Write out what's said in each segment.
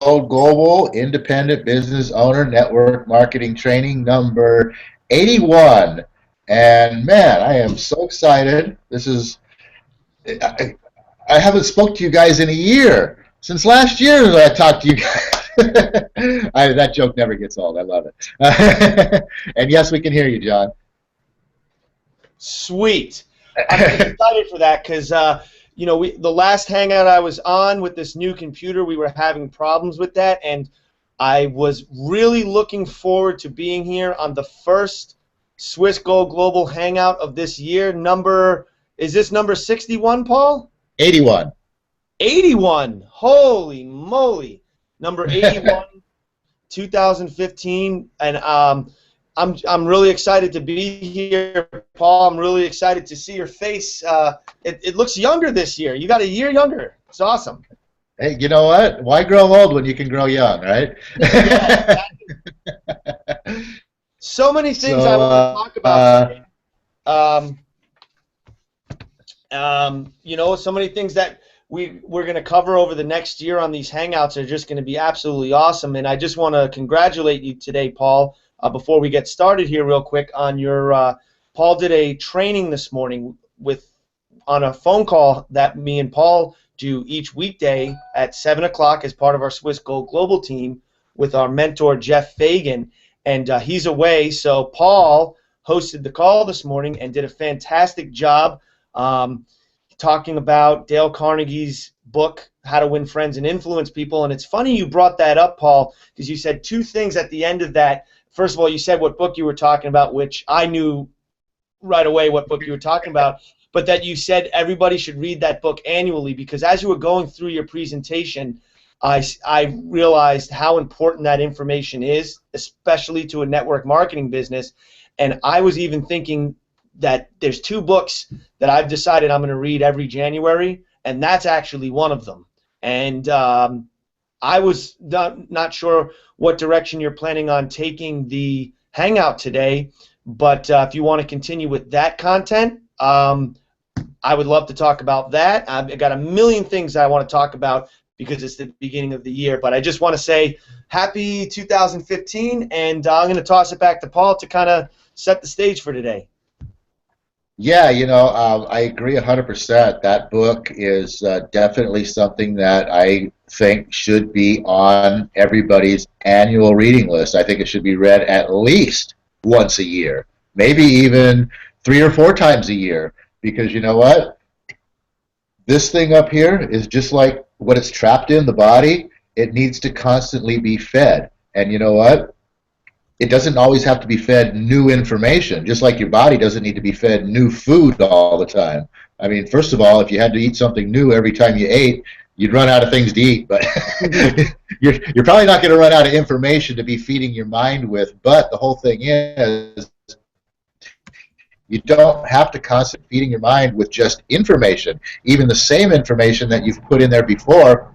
Global Independent Business Owner Network Marketing Training number 81. And man, I am so excited. I haven't spoke to you guys in a year. Since last year I talked to you guys. That joke never gets old. I love it. And yes, we can hear you, John. Sweet. I'm excited for that because, the last hangout I was on with this new computer, we were having problems with that, and I was really looking forward to being here on the first Swiss Gold Global Hangout of this year. Is this number 61, Paul? 81. 81. Holy moly. Number 81, 2015, and I'm really excited to be here, Paul. I'm really excited to see your face. It looks younger this year. You got a year younger. It's awesome. Hey, you know what? Why grow old when you can grow young, right? Yeah, exactly. So many things I want to talk about today. So many things that we're going to cover over the next year on these Hangouts are just going to be absolutely awesome. And I just want to congratulate you today, Paul. Before we get started here real quick on your Paul did a training this morning on a phone call that me and Paul do each weekday at 7 o'clock as part of our Swiss Gold Global team with our mentor Jeff Fagin, and he's away, so Paul hosted the call this morning and did a fantastic job talking about Dale Carnegie's book, How to Win Friends and Influence People. And it's funny you brought that up, Paul, because you said two things at the end of that. First of all, you said what book you were talking about, which I knew right away what book you were talking about, but that you said everybody should read that book annually, because as you were going through your presentation, I realized how important that information is, especially to a network marketing business. And I was even thinking that there's two books that I've decided I'm going to read every January, and that's actually one of them. And I was not sure what direction you're planning on taking the Hangout today, but if you want to continue with that content, I would love to talk about that. I've got a million things I want to talk about because it's the beginning of the year, but I just want to say happy 2015, and I'm going to toss it back to Paul to kind of set the stage for today. Yeah, I agree 100%. That book is definitely something that I think should be on everybody's annual reading list. I think it should be read at least once a year, maybe even 3 or 4 times a year, because you know what? This thing up here is just like what it's trapped in the body. It needs to constantly be fed. And you know what? It doesn't always have to be fed new information, just like your body doesn't need to be fed new food all the time. I mean, first of all, if you had to eat something new every time you ate, you'd run out of things to eat, but you're probably not going to run out of information to be feeding your mind with. But the whole thing is, you don't have to constantly feeding your mind with just information. Even the same information that you've put in there before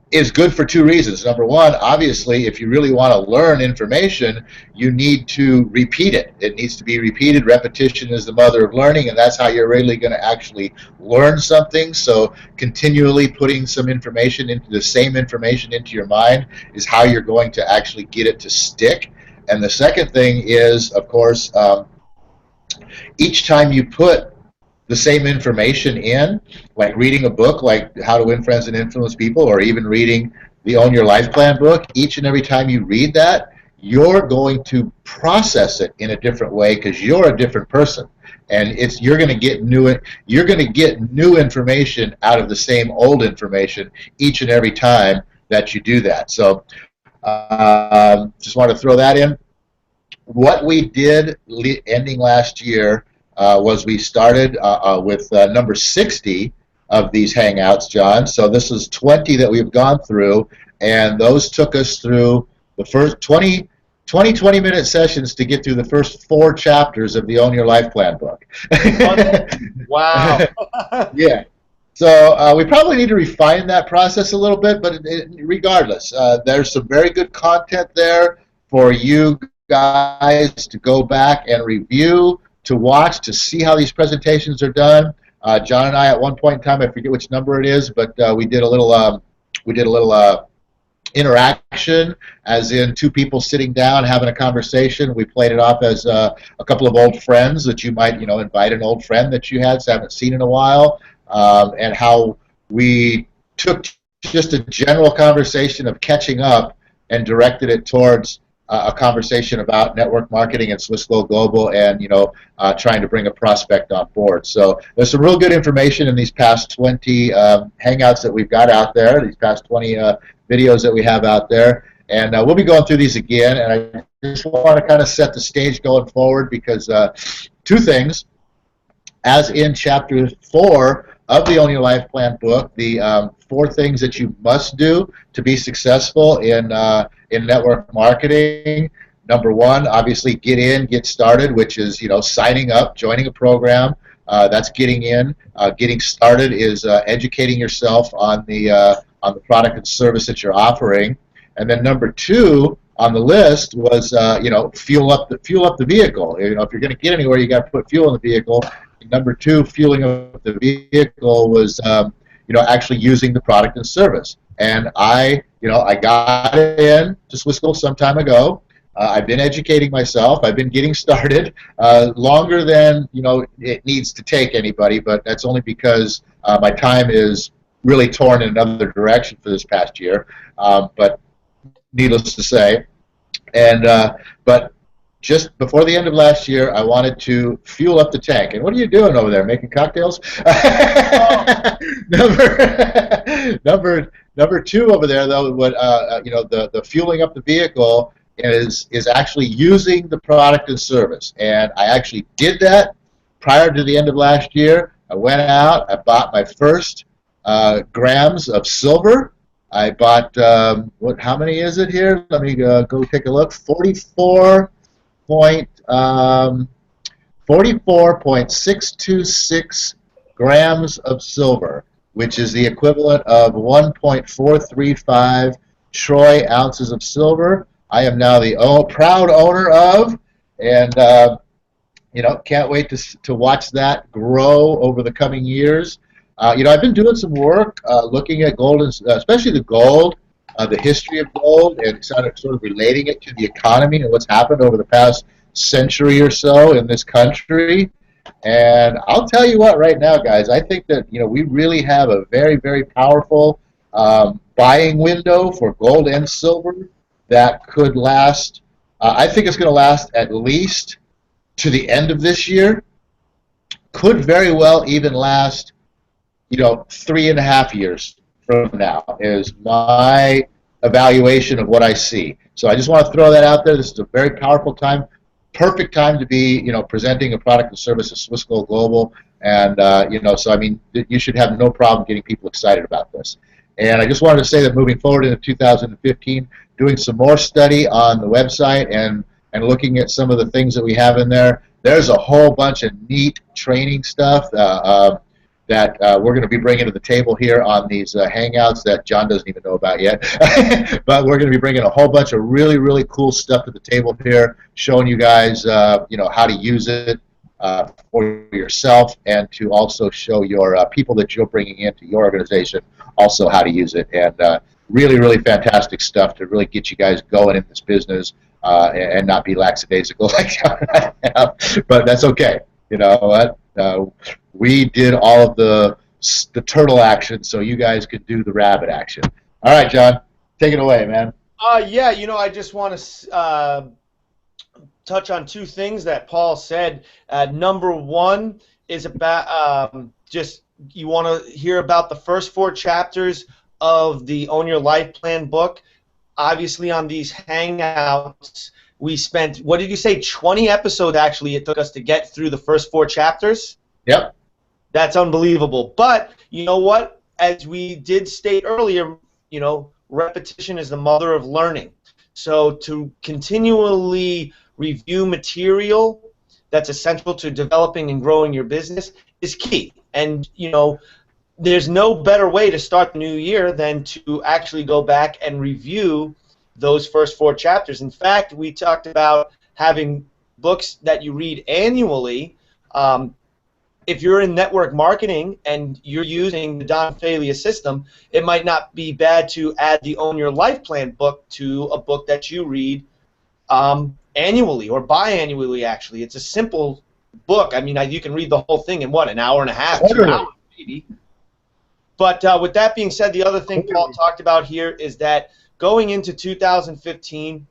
is good for 2 reasons. Number one, obviously, if you really want to learn information, you need to repeat it. It needs to be repeated. Repetition is the mother of learning, and that's how you're really going to actually learn something. So continually putting some information into the same information into your mind is how you're going to actually get it to stick. And the second thing is, of course, each time you put the same information in, like reading a book like How to Win Friends and Influence People, or even reading the Own Your Life Plan book, each and every time you read that, you're going to process it in a different way because you're a different person, and you're going to get new information out of the same old information each and every time that you do that. So just want to throw that in. What we did ending last year was we started with number 60 of these Hangouts, John. So this is 20 that we've gone through, and those took us through the first 20-minute sessions to get through the first 4 chapters of the Own Your Life Plan book. Wow. Yeah. So we probably need to refine that process a little bit, but regardless, there's some very good content there for you guys to go back and review, to watch, to see how these presentations are done. John and I, at one point in time, I forget which number it is, but we did a little interaction, as in two people sitting down having a conversation. We played it off as a couple of old friends that you might, invite an old friend that you haven't seen in a while, and how we took just a general conversation of catching up and directed it towards a conversation about network marketing and Swissquote Global, and trying to bring a prospect on board. So there's some real good information in these past 20 hangouts that we've got out there, these past 20 videos that we have out there, and we'll be going through these again. And I just want to kind of set the stage going forward, because two things, as in chapter 4 of the Own Your Life Plan book, the 4 things that you must do to be successful in network marketing. Number 1, obviously, get started, which is signing up, joining a program. That's getting in. Getting started is educating yourself on the product and service that you're offering. And then number 2 on the list was fuel up the vehicle. If you're going to get anywhere, you got to put fuel in the vehicle. Number 2, fueling up the vehicle was actually using the product and service. And I got in to Swissquote some time ago. I've been educating myself. I've been getting started longer than it needs to take anybody, but that's only because my time is really torn in another direction for this past year. But needless to say, and but just before the end of last year, I wanted to fuel up the tank. And what are you doing over there? Making cocktails? Number 2 over there, though, what the fueling up the vehicle is actually using the product and service. And I actually did that prior to the end of last year. I went out, I bought my first grams of silver. I bought how many is it here? Let me go take a look. 44.626 grams of silver, which is the equivalent of 1.435 troy ounces of silver. I am now the proud owner of, and can't wait to watch that grow over the coming years. I've been doing some work looking at gold, especially the gold, the history of gold, and sort of relating it to the economy and what's happened over the past century or so in this country. And I'll tell you what, right now, guys, I think that we really have a very, very powerful buying window for gold and silver that could last. I think it's going to last at least to the end of this year. Could very well even last 3.5 years from now is my evaluation of what I see. So I just want to throw that out there. This is a very powerful time, perfect time to be, presenting a product and service of Swissquote Global, and so I mean, you should have no problem getting people excited about this. And I just wanted to say that moving forward into 2015, doing some more study on the website and looking at some of the things that we have in there. There's a whole bunch of neat training stuff that we're going to be bringing to the table here on these hangouts that John doesn't even know about yet. But we're going to be bringing a whole bunch of really, really cool stuff to the table here, showing you guys, how to use it for yourself, and to also show your people that you're bringing into your organization also how to use it. And really, really fantastic stuff to really get you guys going in this business and not be lackadaisical like John and I have. But that's okay. You know what? We did all of the turtle action, so you guys could do the rabbit action. All right, John, take it away, man. Yeah, I just want to touch on 2 things that Paul said. Number 1 is about just you want to hear about the first 4 chapters of the Own Your Life Plan book. Obviously, on these hangouts, we spent, what did you say, 20 episodes actually it took us to get through the first 4 chapters? Yep. That's unbelievable. But you know what? As we did state earlier, repetition is the mother of learning. So to continually review material that's essential to developing and growing your business is key. And, there's no better way to start the new year than to actually go back and review those first 4 chapters. In fact, we talked about having books that you read annually. if you're in network marketing and you're using the Don Falia system, it might not be bad to add the Own Your Life Plan book to a book that you read annually or biannually. Actually, it's a simple book. I mean, you can read the whole thing in what, an hour and a half, 2 hours maybe. But with that being said, the other thing Paul talked about here is that going into 2015,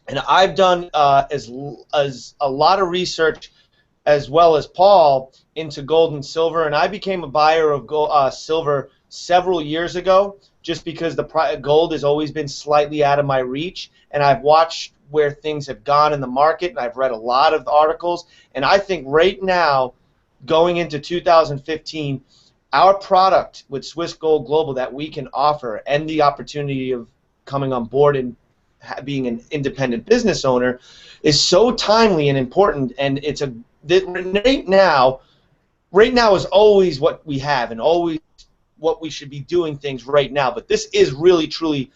and I've done as a lot of research as well as Paul into gold and silver, and I became a buyer of silver several years ago just because the gold has always been slightly out of my reach, and I've watched where things have gone in the market, and I've read a lot of the articles, and I think right now, going into 2015, our product with Swiss Gold Global that we can offer and the opportunity of coming on board and being an independent business owner is so timely and important, and it's right now is always what we have and always what we should be doing things right now, but this is really truly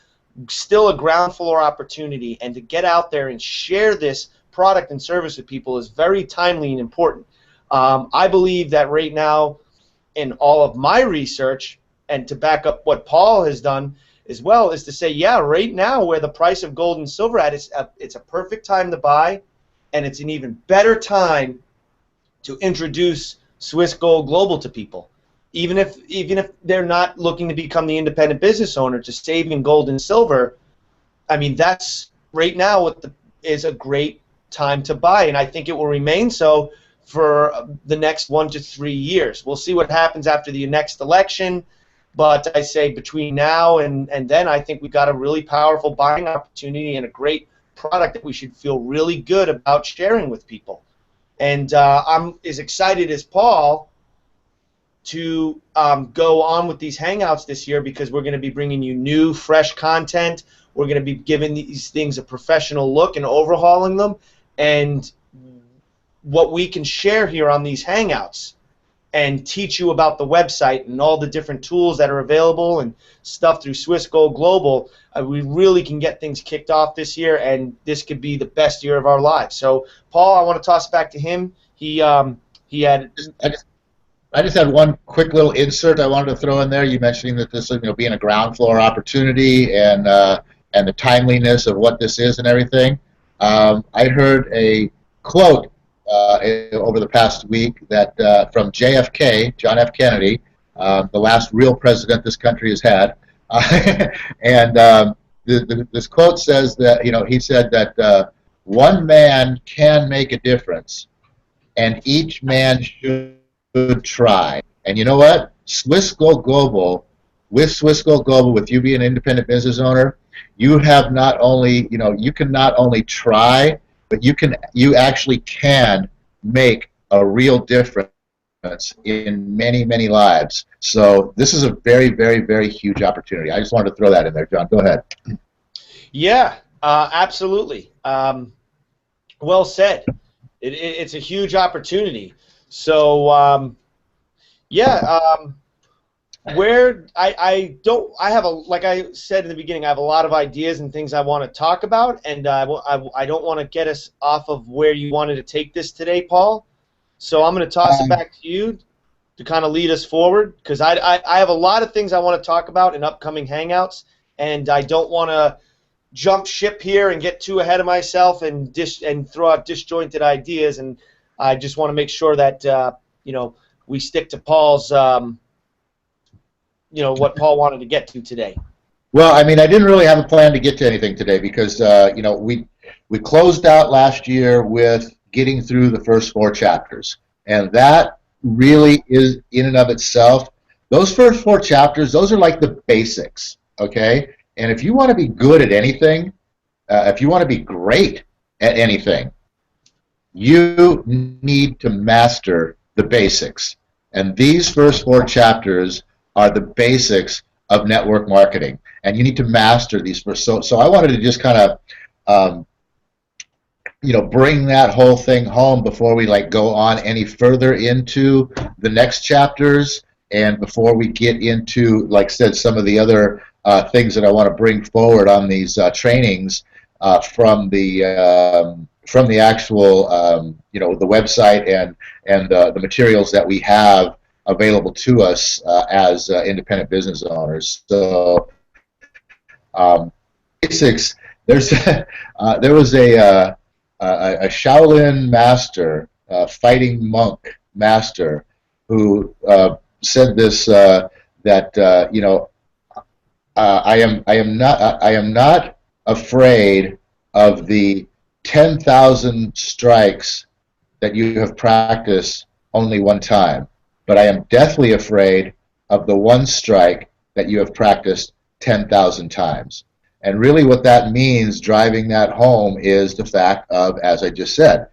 still a ground floor opportunity, and to get out there and share this product and service with people is very timely and important. I believe that right now, in all of my research, and to back up what Paul has done as well, is to say, yeah, right now where the price of gold and silver at, it's a perfect time to buy, and it's an even better time to introduce Swiss Gold Global to people. Even if they're not looking to become the independent business owner, to save in gold and silver, I mean, that's right now what is a great time to buy, and I think it will remain so for the next 1 to 3 years. We'll see what happens after the next election, but I say between now and then, I think we've got a really powerful buying opportunity and a great product that we should feel really good about sharing with people. And I'm as excited as Paul to go on with these Hangouts this year, because we're going to be bringing you new, fresh content. We're going to be giving these things a professional look and overhauling them. And what we can share here on these Hangouts and teach you about the website and all the different tools that are available and stuff through Swiss Gold Global, we really can get things kicked off this year, and this could be the best year of our lives. So, Paul, I want to toss it back to him. He had... I just had one quick little insert I wanted to throw in there. You mentioning that this, being a ground floor opportunity and the timeliness of what this is and everything. I heard a quote over the past week that from JFK, John F. Kennedy, the last real president this country has had, and this quote says that he said that one man can make a difference, and each man should try. And you know what? Swiss Gold Global, with you being an independent business owner, you have not only, you can not only try, but you actually can make a real difference in many, many lives. So this is a very, very, very huge opportunity. I just wanted to throw that in there, John. Go ahead. Yeah, absolutely. Well said. It's a huge opportunity. So where I have like I said in the beginning, I have a lot of ideas and things I want to talk about, and I don't want to get us off of where you wanted to take this today, Paul. So I'm going to toss it back to you to kind of lead us forward, because I have a lot of things I want to talk about in upcoming Hangouts, and I don't want to jump ship here and get too ahead of myself and throw out disjointed ideas, and I just want to make sure that we stick to Paul's what Paul wanted to get to today. Well, I mean, I didn't really have a plan to get to anything today because we closed out last year with getting through the first 4 chapters, and that really is in and of itself. Those first 4 chapters, those are like the basics, okay? And if you want to be good at anything, if you want to be great at anything, you need to master the basics. And these first 4 chapters are the basics of network marketing, and you need to master these first. So I wanted to just kind of bring that whole thing home before we go on any further into the next chapters, and before we get into, like I said, some of the other things that I want to bring forward on these trainings from the from the actual, the website and the materials that we have available to us as independent business owners. So basics. There's there was a Shaolin master, fighting monk master, who said this that I am not afraid of the 10,000 strikes that you have practiced only one time, but I am deathly afraid of the one strike that you have practiced 10,000 times. And really what that means, driving that home, is the fact of, as I just said,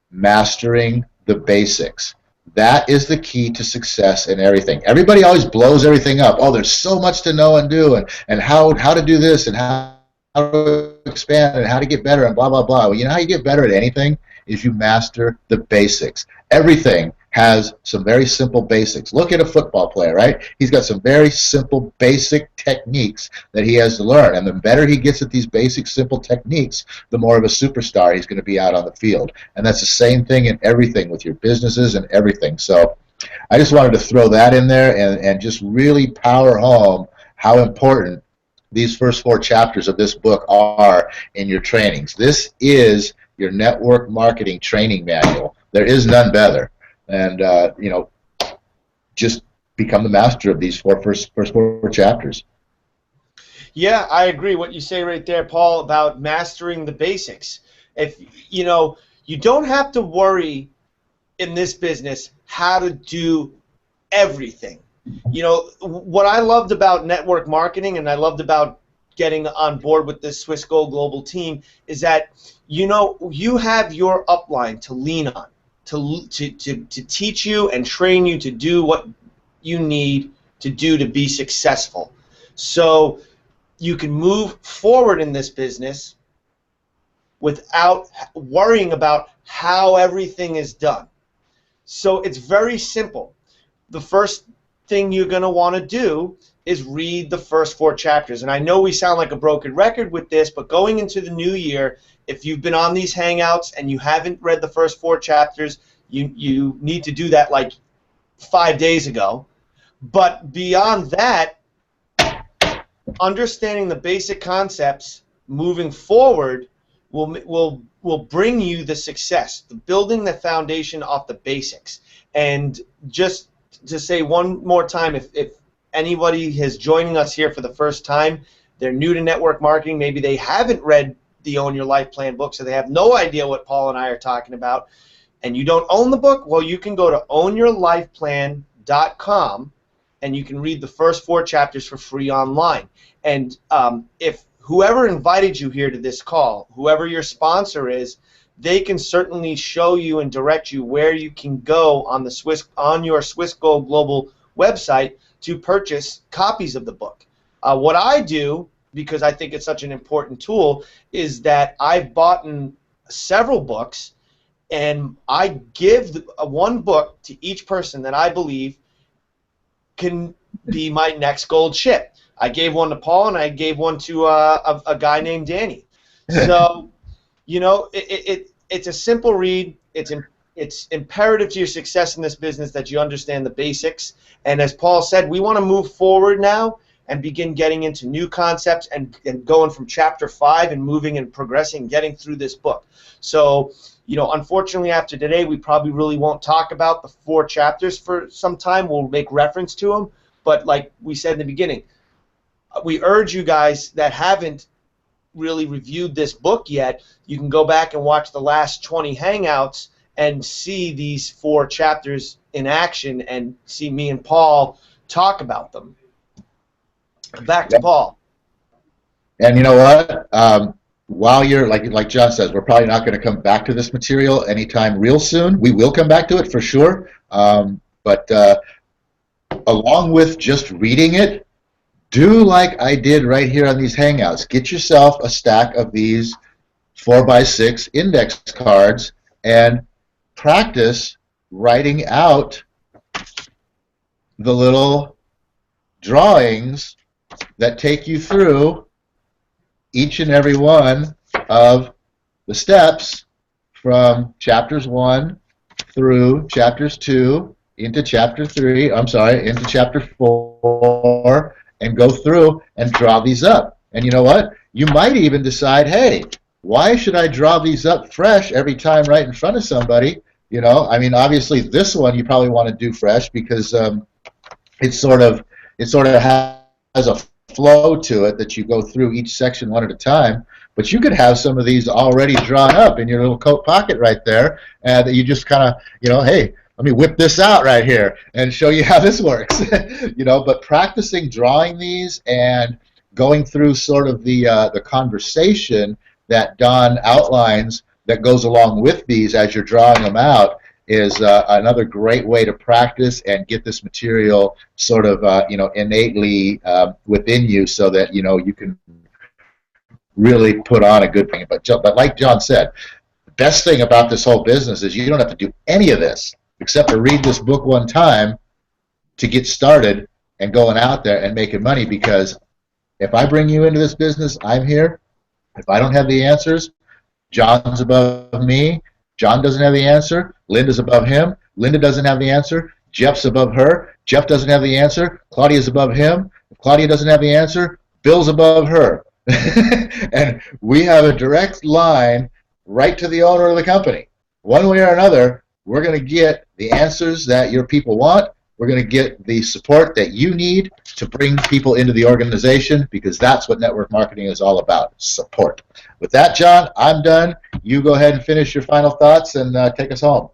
mastering the basics. That is the key to success in everything. Everybody always blows everything up. Oh, there's so much to know and do, and how to do this, and how to expand, and how to get better, and blah, blah, blah. Well, you know how you get better at anything? Is you master the basics. Everything has some very simple basics. Look at a football player, right? He's got some very simple, basic techniques that he has to learn. And the better he gets at these basic, simple techniques, the more of a superstar he's going to be out on the field. And that's the same thing in everything with your businesses and everything. So I just wanted to throw that in there and just really power home how important these first 4 chapters of this book are in your trainings. This is your network marketing training manual. There is none better. And, just become the master of these first 4 chapters. Yeah, I agree. What you say right there, Paul, about mastering the basics. If you don't have to worry in this business how to do everything. What I loved about network marketing, and I loved about getting on board with this Swiss Gold Global team, is that you have your upline to lean on, to teach you and train you to do what you need to do to be successful. So you can move forward in this business without worrying about how everything is done. So it's very simple. The first thing you're going to want to do is read the first 4 chapters. And I know we sound like a broken record with this, but going into the new year, if you've been on these Hangouts and you haven't read the first 4 chapters, you need to do that like 5 days ago. But beyond that, understanding the basic concepts moving forward will bring you the success, the building the foundation off the basics. And just to say one more time, if anybody is joining us here for the first time, they're new to network marketing, maybe they haven't read the Own Your Life Plan book, so they have no idea what Paul and I are talking about, and you don't own the book, well, you can go to ownyourlifeplan.com and you can read the first 4 chapters for free online. And if whoever invited you here to this call, whoever your sponsor is, they can certainly show you and direct you where you can go on your Swiss Gold Global website to purchase copies of the book. What I do, because I think it's such an important tool, is that I've bought several books, and I give one book to each person that I believe can be my next gold ship. I gave one to Paul, and I gave one to a guy named Danny. So, it's a simple read. It's imperative to your success in this business that you understand the basics. And as Paul said, we want to move forward now and begin getting into new concepts and going from chapter 5 and moving and progressing, getting through this book. So, unfortunately after today, we probably really won't talk about the 4 chapters for some time. We'll make reference to them. But like we said in the beginning, we urge you guys that haven't really reviewed this book yet, you can go back and watch the last 20 Hangouts and see these 4 chapters in action and see me and Paul talk about them. Back to Paul. And you know what? While you're, like John says, we're probably not going to come back to this material anytime real soon. We will come back to it for sure. But along with just reading it, do like I did right here on these Hangouts. Get yourself a stack of these 4x6 index cards and practice writing out the little drawings that take you through each and every one of the steps from chapters 1 through chapters 2 into chapter 3, I'm sorry, into chapter 4, and go through and draw these up. And you know what? You might even decide, hey, why should I draw these up fresh every time right in front of somebody? You know, I mean, obviously this one you probably want to do fresh because it sort of has a flow to it that you go through each section one at a time. But you could have some of these already drawn up in your little coat pocket right there, and you just kind of, you know, hey, let me whip this out right here and show you how this works. You know, but practicing drawing these and going through sort of the conversation that Don outlines that goes along with these as you're drawing them out is another great way to practice and get this material sort of you know, innately within you, so that you know you can really put on a good thing. But like John said, the best thing about this whole business is you don't have to do any of this except to read this book one time to get started and going out there and making money. Because if I bring you into this business, I'm here. If I don't have the answers, John's above me. John doesn't have the answer. Linda's above him. Linda doesn't have the answer. Jeff's above her. Jeff doesn't have the answer. Claudia's above him. If Claudia doesn't have the answer, Bill's above her. And we have a direct line right to the owner of the company. One way or another, we're going to get the answers that your people want. We're going to get the support that you need to bring people into the organization, because that's what network marketing is all about, support. With that, John, I'm done. You go ahead and finish your final thoughts and take us home.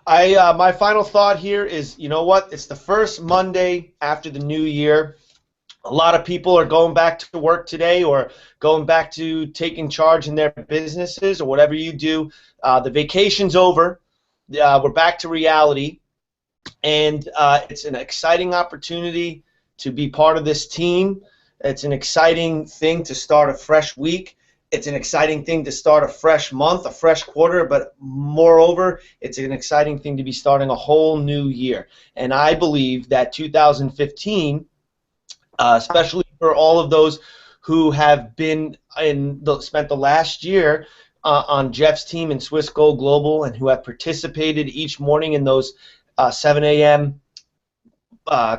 My final thought here is, you know what? It's the first Monday after the new year. A lot of people are going back to work today, or going back to taking charge in their businesses, or whatever you do. The vacation's over. We're back to reality. And it's an exciting opportunity to be part of this team. It's an exciting thing to start a fresh week. It's an exciting thing to start a fresh month, a fresh quarter, but moreover, it's an exciting thing to be starting a whole new year. And I believe that 2015, especially for all of those who have been spent the last year on Jeff's team in Swiss Gold Global, and who have participated each morning in those 7 a.m.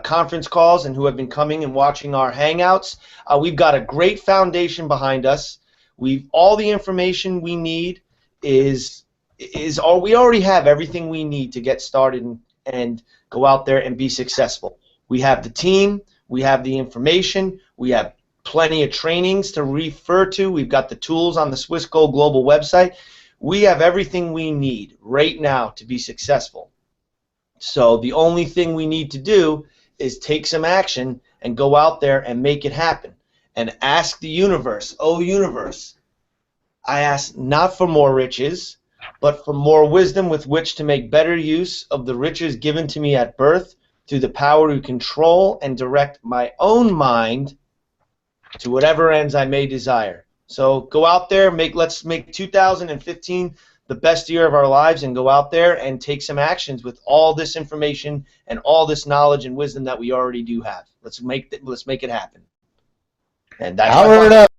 Conference calls, and who have been coming and watching our hangouts. We've got a great foundation behind us. All the information we need we already have everything we need to get started and go out there and be successful. We have the team, we have the information, we have plenty of trainings to refer to. We've got the tools on the Swiss Gold Global website. We have everything we need right now to be successful. So the only thing we need to do is take some action and go out there and make it happen. And ask the universe, oh universe, I ask not for more riches, but for more wisdom with which to make better use of the riches given to me at birth, through the power to control and direct my own mind to whatever ends I may desire. So go out there, let's make 2015 the best year of our lives, and go out there and take some actions with all this information and all this knowledge and wisdom that we already do have. Let's make it happen. And that's Power it up.